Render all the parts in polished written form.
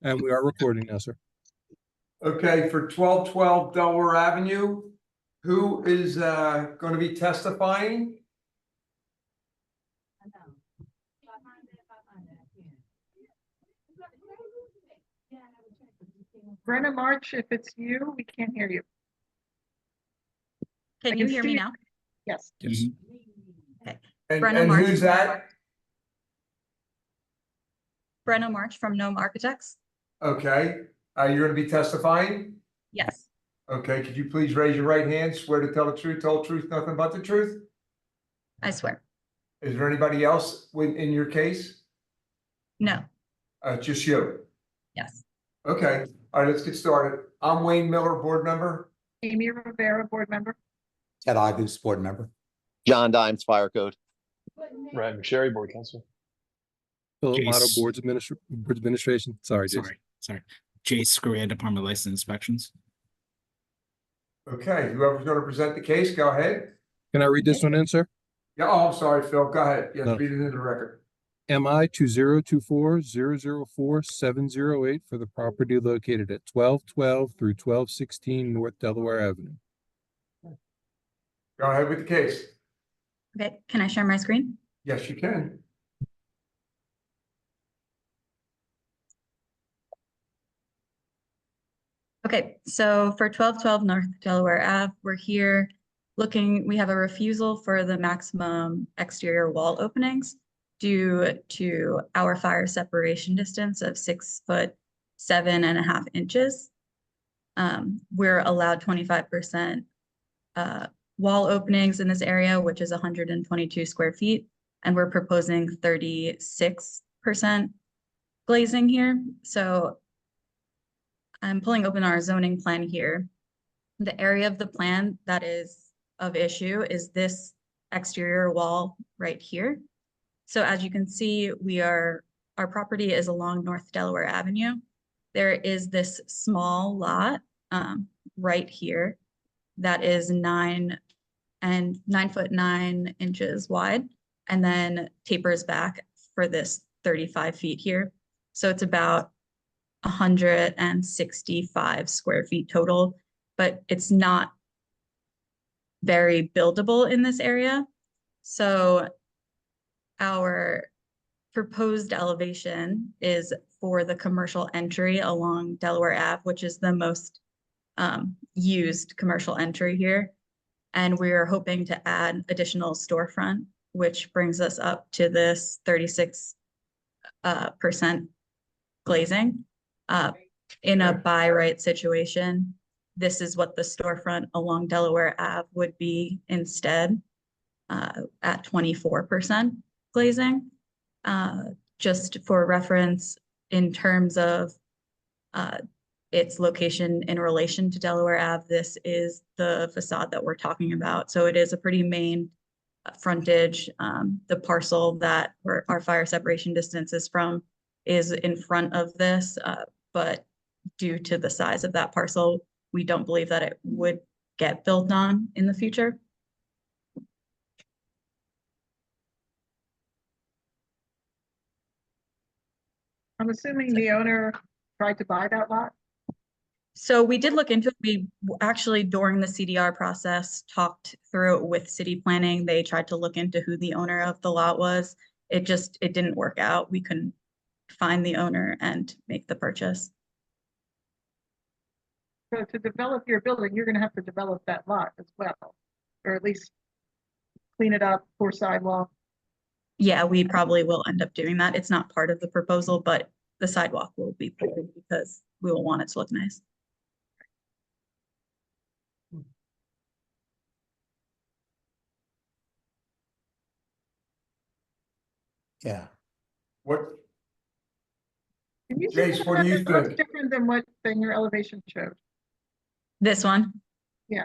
And we are recording now, sir. Okay, for 1212 Delaware Avenue, who is going to be testifying? Brenna March, if it's you, we can't hear you. Can you hear me now? Yes. Yes. Okay. And, Brenna and March. who's that? Brenna March from Gnome Architects. Okay, you're going to be testifying? Yes. Okay, could you please raise your right hand, swear to tell the truth, nothing but the truth? I swear. Is there anybody else in your case? No. Just you? Yes. Okay, all right, let's get started. I'm Wayne Miller, board member. Amy Rivera, board member. Ted Igus, board member. John Dimes, Fire Code. Ryan McSherry, Board Counsel. Philip Motto, Jace. Board Administration. Sorry, Jason. Sorry. Jace Correa, Department of License Inspections. Okay, whoever's going to present the case, go ahead. Can I read this one in, sir? Yeah, oh, I'm sorry, Phil, go ahead. Yes, No. read it into the record. MI 2024-004-708 for the property located at 1212 through 1216 North Delaware Avenue. Go ahead with the case. Okay. Can I share my screen? Yes, you can. Okay. So for 1212 North Delaware Ave, we're here looking, we have a refusal for the maximum exterior wall openings due to our fire separation distance of 6'7.5" We're allowed 25% wall openings in this area, which is 122 square feet, and we're proposing 36% glazing here. So I'm pulling open our zoning plan here. The area of the plan that is of issue is this exterior wall right here. So as you can see, our property is along North Delaware Avenue. There is this small lot right here that is 9'9" wide, and then tapers back for this 35 feet here. So it's about 165 square feet total, but it's not very buildable in this area. So our proposed elevation is for the commercial entry along Delaware Ave, which is the most used commercial entry here. And we're hoping to add additional storefront, which brings us up to this 36% glazing. In a by right situation, this is what the storefront along Delaware Ave would be instead, at 24% glazing. Just for reference, in terms of its location in relation to Delaware Ave, this is the facade that we're talking about. So it is a pretty main frontage. The parcel that our fire separation distance is from is in front of this, but due to the size of that parcel, we don't believe that it would get built on in the future. I'm assuming the owner tried to buy that lot. So we did look into it. We actually, during the CDR process, talked through it with city planning. They tried to look into who the owner of the lot was. It didn't work out. We couldn't find the owner and make the purchase. So to develop your building, you're going to have to develop that lot as well, or at least clean it up, pour sidewalk. Yeah, we probably will end up doing that. It's not part of the proposal, but the sidewalk will be poured because we will want it to look nice. Yeah. What? Can you Jace, see what do you that looks think? different than what your elevation showed? This one? Yeah.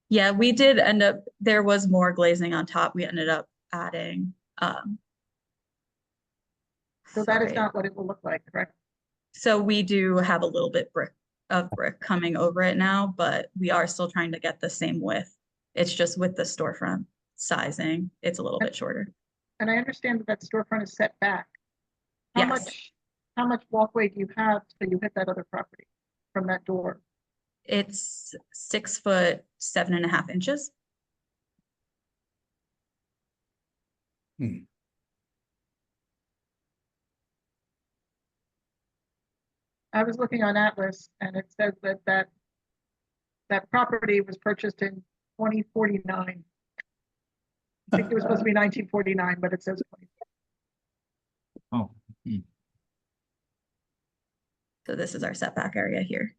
Yeah, we did end up, there was more glazing on top. We ended up adding, So that is sorry. not what it will look like, correct? So we do have a little bit of brick coming over it now, but we are still trying to get the same width. It's just with the storefront sizing, it's a little bit shorter. And I understand that that storefront is set back. How Yes. much how much walkway do you have till you hit that other property from that door? It's 6 foot 7.5 inches. I was looking on Atlas and it says that property was purchased in 2049. I think it was supposed to be 1949, but it says 20. Oh, So this is our setback area here.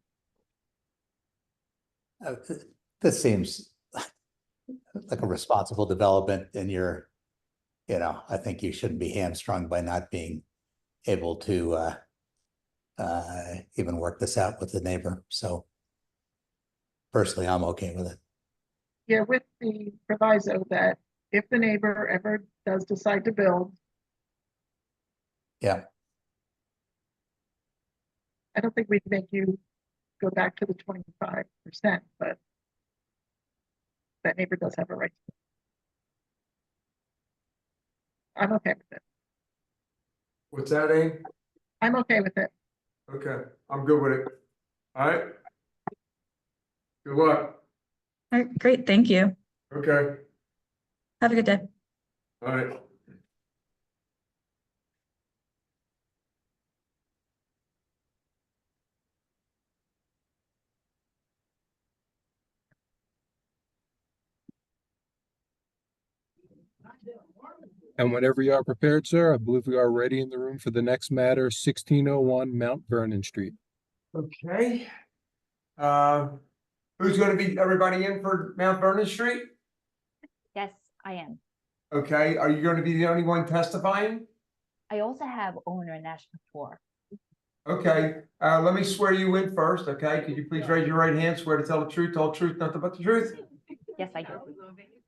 This seems like a responsible development and I think you shouldn't be hamstrung by not being able to even work this out with the neighbor. So personally, I'm okay with it. Yeah, with the proviso that if the neighbor ever does decide to build, Yeah, I don't think we'd make you go back to the 25%, but that neighbor does have a right. I'm okay with it. What's that, Aim? I'm okay with it. Okay, I'm good with it. All right. Good luck. All right, great, thank you. Okay, Have a good day. all right. And whenever you are prepared, sir, I believe we are ready in the room for the next matter, 1601 Mount Vernon Street. Okay. Who's gonna be, everybody in for Mount Vernon Street? Yes, I am. Okay, are you gonna be the only one testifying? I also have owner national tour. Okay, let me swear you in first, okay? Could you please raise your right hand, swear to tell the truth, nothing but the truth? Yes, I do.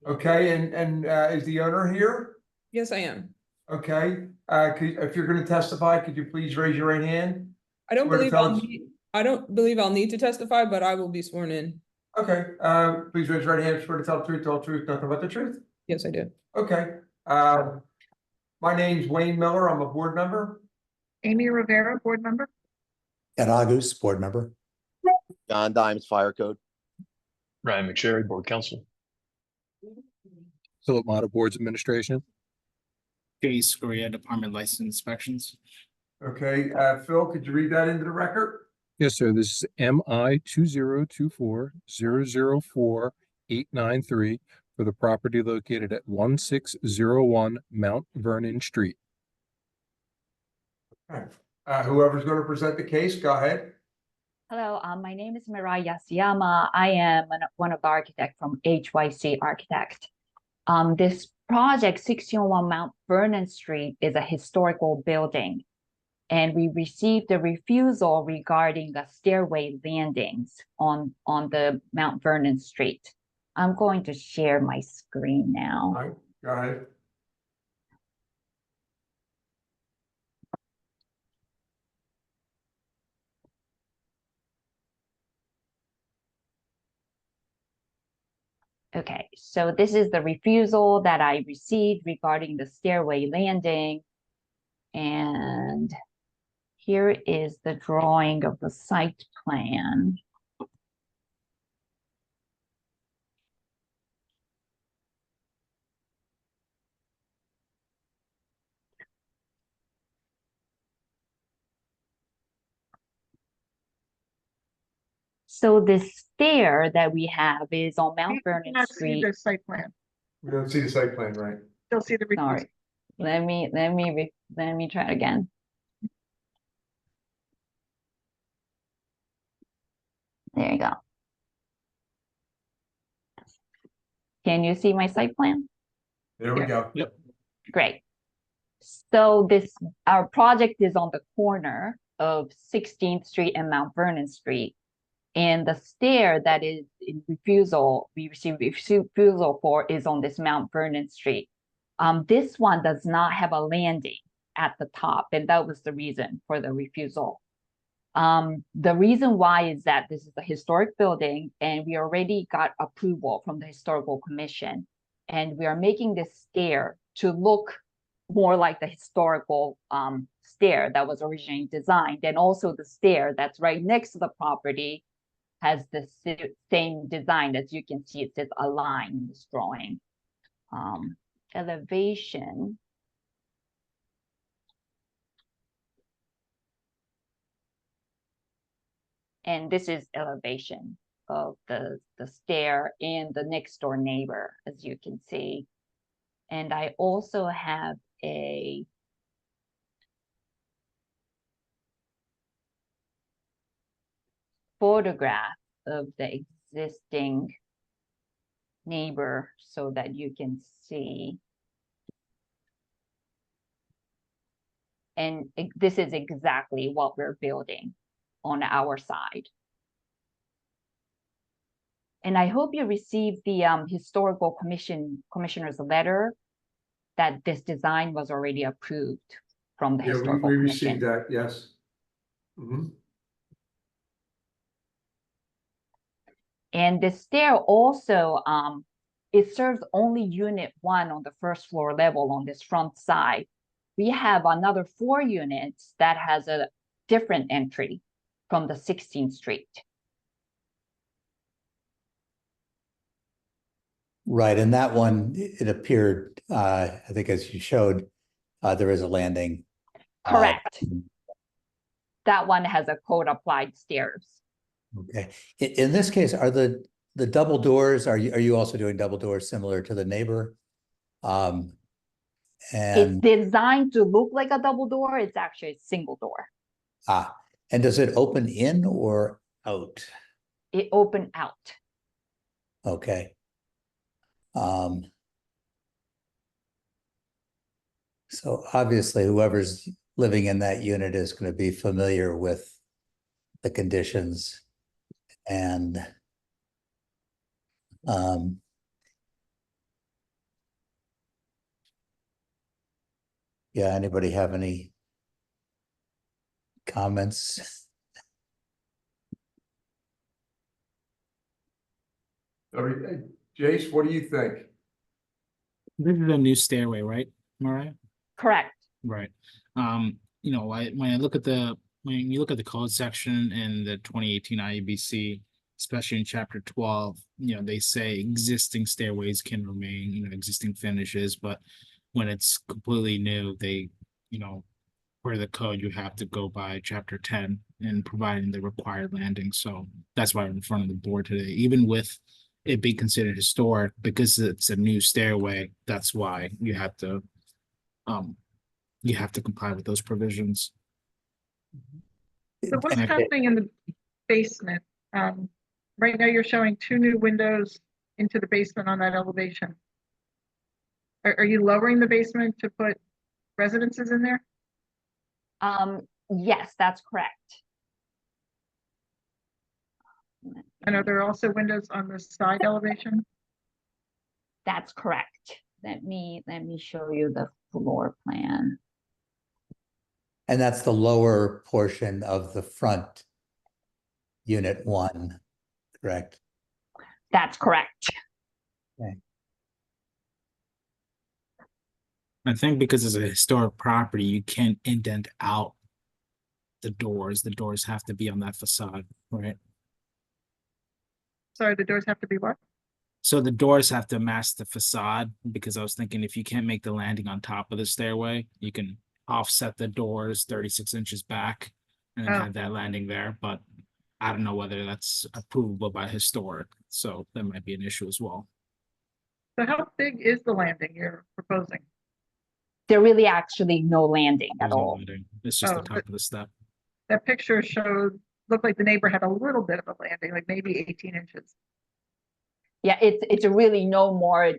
Okay, and is the owner here? Yes, I am. Okay, if you're gonna testify, could you please raise your right hand? I don't Swear to believe tell I'll us- need, I don't believe I'll need to testify, but I will be sworn in. Okay, please raise your right hand, swear to tell the truth, nothing but the truth? Yes, I do. Okay, my name's Wayne Miller, I'm a board member. Amy Rivera, board member. Ed August, board member. John Dimes, Fire Code. Ryan McSherry, Board Counsel. Philip Mata, Boards Administration. Jay Scarea, Department License Inspections. Okay, Phil, could you read that into the record? Yes, sir. This is MI 2024-004-893 for the property located at 1601 Mount Vernon Street. Whoever's gonna present the case, go ahead. Hello, my name is Mirai Yasuyama. I am one of the architects from HYC Architect. This project, 1601 Mount Vernon Street, is a historical building. And we received a refusal regarding the stairway landings on the Mount Vernon Street. I'm going to share my screen now. All right, go ahead. Okay, so this is the refusal that I received regarding the stairway landing. And here is the drawing of the site plan. So the stair that we have is on Mount We Vernon cannot see Street. the site plan. We don't see the site plan, right? Still see the. Sorry, let me try it again. There you go. Can you see my site plan? There we Yeah. go. Great. So our project is on the corner of 16th Street and Mount Vernon Street. And the stair that is in refusal, we received refusal for, is on this Mount Vernon Street. This one does not have a landing at the top, and that was the reason for the refusal. The reason why is that this is a historic building, and we already got approval from the Historical Commission, and we are making this stair to look more like the historical stair that was originally designed, and also the stair that's right next to the property has the same design. As you can see, it says align in this drawing. Elevation. And this is elevation of the stair and the next door neighbor, as you can see. And I also have a photograph of the existing neighbor so that you can see. And this is exactly what we're building on our side. And I hope you received the historical commissioner's letter that this design was already approved from the Yeah, historical we commission. received that, yes. Mhm. And the stair also, it serves only unit 1 on the first floor level on this front side. We have another 4 units that has a different entry from the 16th Street. Right, and that one, it appeared, I think as you showed, there is a landing. Correct. That one has a code applied stairs. Okay, in this case, are the double doors, are you also doing double doors similar to the neighbor? It's And designed to look like a double door. It's actually a single door. and does it open in or out? It opened out. Okay. So obviously whoever's living in that unit is going to be familiar with the conditions and yeah, anybody have any comments? Jace, what do you think? This is a new stairway, right, Mariah? Correct. Right. You know, when you look at the code section in the 2018 IUBC, especially in chapter 12, you know, they say existing stairways can remain, you know, existing finishes, but when it's completely new, they, you know, for the code, you have to go by chapter 10 and providing the required landing. So that's why I'm in front of the board today, even with it being considered historic, because it's a new stairway. That's why you have to comply with those provisions. So what's Okay. happening in the basement? Right now you're showing 2 new windows into the basement on that elevation. Are you lowering the basement to put residences in there? Yes, that's correct. And are there also windows on the side elevation? That's correct. Let me show you the floor plan. And that's the lower portion of the front unit 1, correct? That's correct. I think because it's a historic property, you can't indent out the doors. The doors have to be on that facade, right? Sorry, the doors have to be what? So the doors have to match the facade, because I was thinking if you can't make the landing on top of the stairway, you can offset the doors 36 inches back and then Oh. have that landing there. But I don't know whether that's approvable by historic, so that might be an issue as well. So how big is the landing you're proposing? There really actually no landing at There's no all. landing. It's just Oh, the top of the step. That picture showed, looked like the neighbor had a little bit of a landing, like maybe 18 inches. Yeah, it's really no more.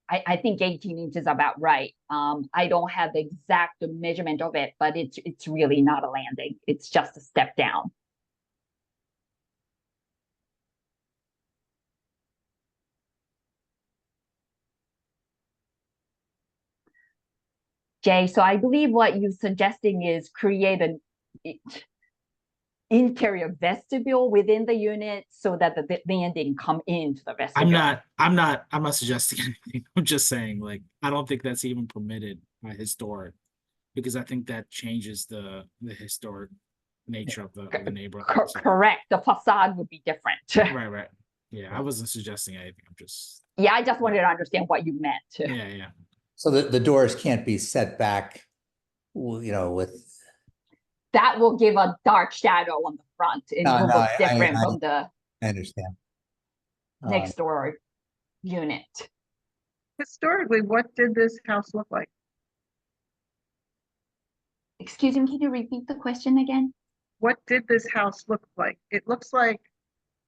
I think 18 inches about right. I don't have the exact measurement of it, but it's really not a landing. It's just a step down. Jay, so I believe what you're suggesting is create an interior vestibule within the unit so that the landing come into the vestibule. I'm not suggesting anything. I'm just saying, like, I don't think that's even permitted by historic. because I think that changes the historic nature of the neighborhood. So- Correct, the facade would be different. Right. Yeah, I wasn't suggesting anything. I'm just, Yeah, I just wanted to understand what you meant. yeah. So the doors can't be set back, with, That will give a dark shadow on the front. It No, will no, look different I from the I understand. next door unit. Historically, what did this house look like? Excuse me, can you repeat the question again? What did this house look like? It looks like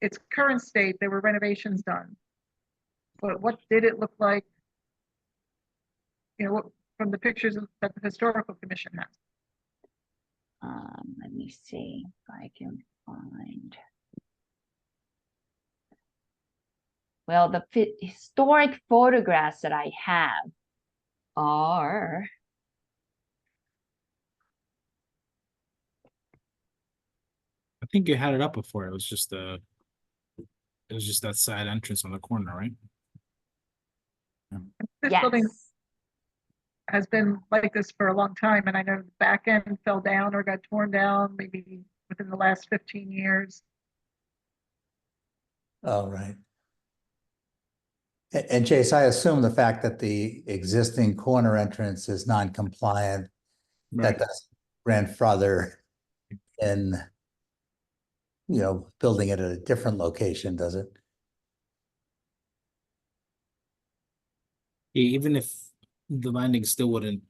its current state, there were renovations done. But what did it look like? You know, what, from the pictures that the historical commission has. Let me see if I can find. Well, the historic photographs that I have are. I think you had it up before. It was just that side entrance on the corner, right? This Yes. building has been like this for a long time, and I know the back end fell down or got torn down maybe within the last 15 years. Oh, right. And Chase, I assume the fact that the existing corner entrance is non-compliant, Right. that doesn't grandfather in, building it at a different location, does it? Even if the landing still wouldn't,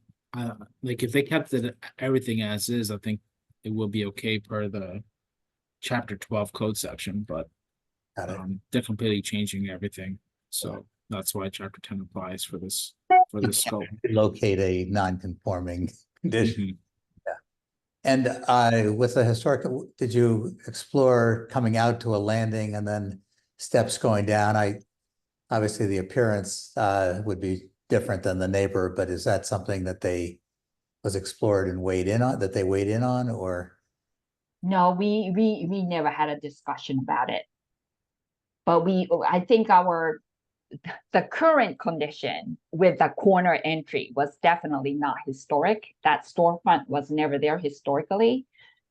like if they kept everything as is, I think it will be okay per the chapter 12 code section, but Got it. they're completely changing everything. So that's why chapter 10 applies for this scope. Locate a non-conforming condition. Mhm. And with the historic, did you explore coming out to a landing and then steps going down? Obviously the appearance would be different than the neighbor, but is that something that was explored and weighed in on, or? No, we never had a discussion about it. But I think the current condition with the corner entry was definitely not historic. That storefront was never there historically.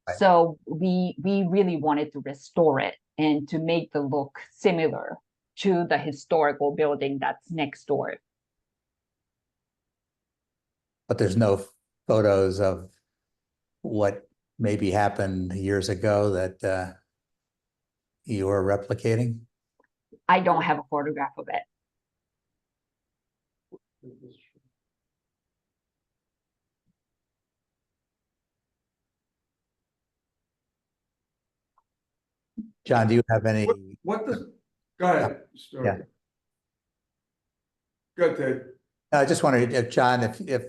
Right. So we really wanted to restore it and to make the look similar to the historical building that's next door. But there's no photos of what maybe happened years ago that you are replicating? I don't have a photograph of it. John, do you have any? What does, go ahead. Yeah. Go ahead, Ted. I just wondered if, John, if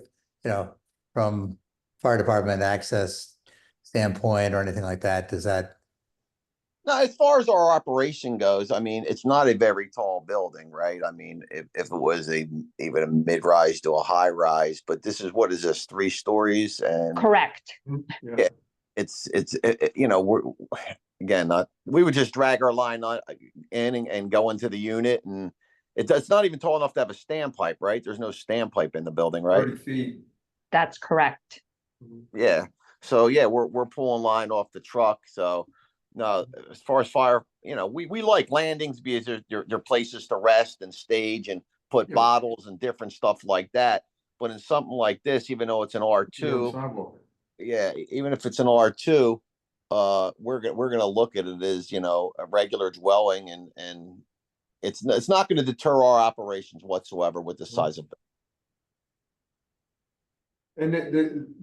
from fire department access standpoint or anything like that, does that? No, as far as our operation goes, I mean, it's not a very tall building, right? I mean, if it was even a mid-rise to a high-rise, but what is this, 3 stories? And Correct. Yeah. it's we're again, we would just drag our line in and go into the unit, and it's not even tall enough to have a standpipe, right? There's no standpipe in the building, right? 30 feet. That's correct. Yeah. So yeah, we're pulling line off the truck. So no, as far as fire, we like landings because they're places to rest and stage and put Yeah. bottles and different stuff like that. But in something like this, even though it's an R2, yeah, even if it's an R2, we're gonna look at it as a regular dwelling, and it's not going to deter our operations whatsoever with the size of it. And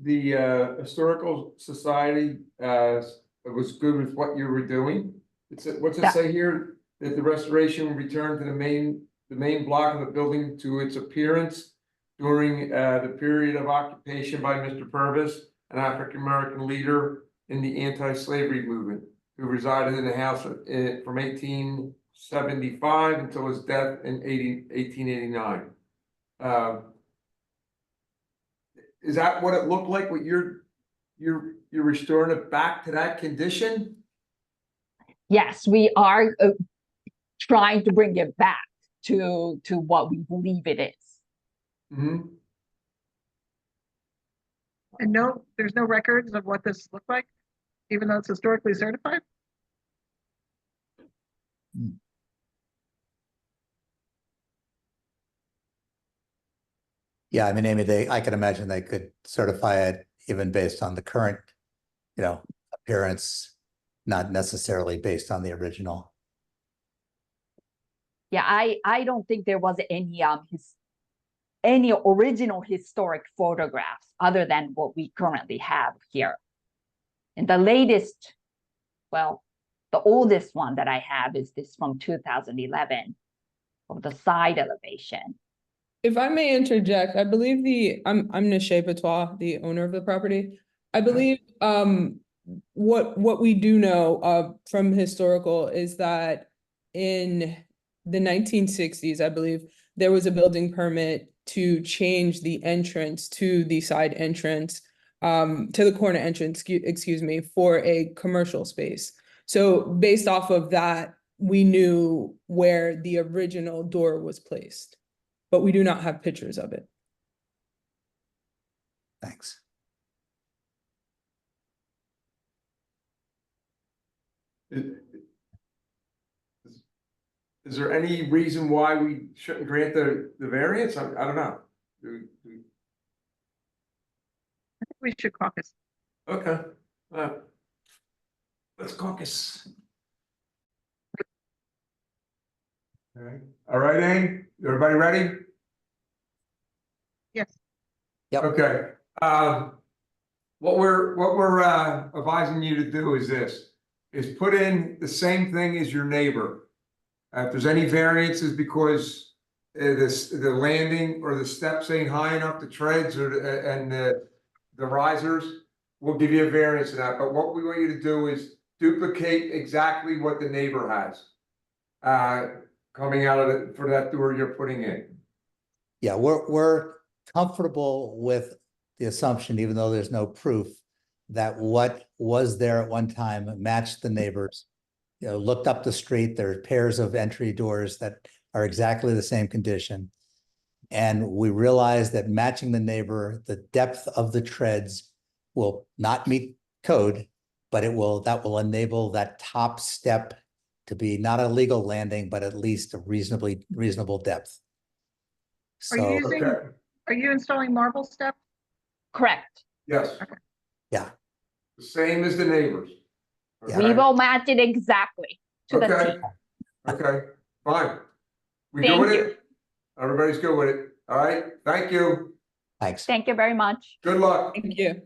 the historical society was good with what you were doing. What's it say here? That the restoration will return to the main block of the building to its appearance during the period of occupation by Mr. Purvis, an African-American leader in the anti-slavery movement, who resided in the house from 1875 until his death in 1889. Is that what it looked like? What you're restoring it back to that condition? Yes, we are trying to bring it back to what we believe it is. Mm-hmm. And no, there's no records of what this looked like, even though it's historically certified? Yeah, I mean, Amy, I can imagine they could certify it even based on the current, appearance, not necessarily based on the original. Yeah, I don't think there was any original historic photographs other than what we currently have here. And the latest, well, the oldest one that I have is this from 2011 of the side elevation. If I may interject, I believe I'm Nishay Patois, the owner of the property. I believe what we do know from historical is that in the 1960s, I believe there was a building permit to change the entrance to the side entrance, to the corner entrance, excuse me, for a commercial space. So based off of that, we knew where the original door was placed, but we do not have pictures of it. Thanks. Is there any reason why we shouldn't grant the variance? I don't know. I think we should caucus. Okay, let's caucus. All right, Aim, everybody ready? Yes. Yep. Okay, what we're advising you to do is this, is put in the same thing as your neighbor. If there's any variances because the landing or the steps ain't high enough, the treads or the risers, we'll give you a variance to that. But what we want you to do is duplicate exactly what the neighbor has coming out of it for that door you're putting in. Yeah, we're comfortable with the assumption, even though there's no proof, that what was there at one time matched the neighbors. Looked up the street, there are pairs of entry doors that are exactly the same condition. And we realize that matching the neighbor, the depth of the treads will not meet code, but that will enable that top step to be not a legal landing, but at least a reasonable depth. Are you So, using, are you installing marble steps? Correct. Yes. yeah, The same as the neighbors. Yeah. We will match it exactly to the Okay, T. okay, fine. We Thank good with you. it? Everybody's good with it. All right, thank you. thanks. Thank you very much. Good luck. Thank you.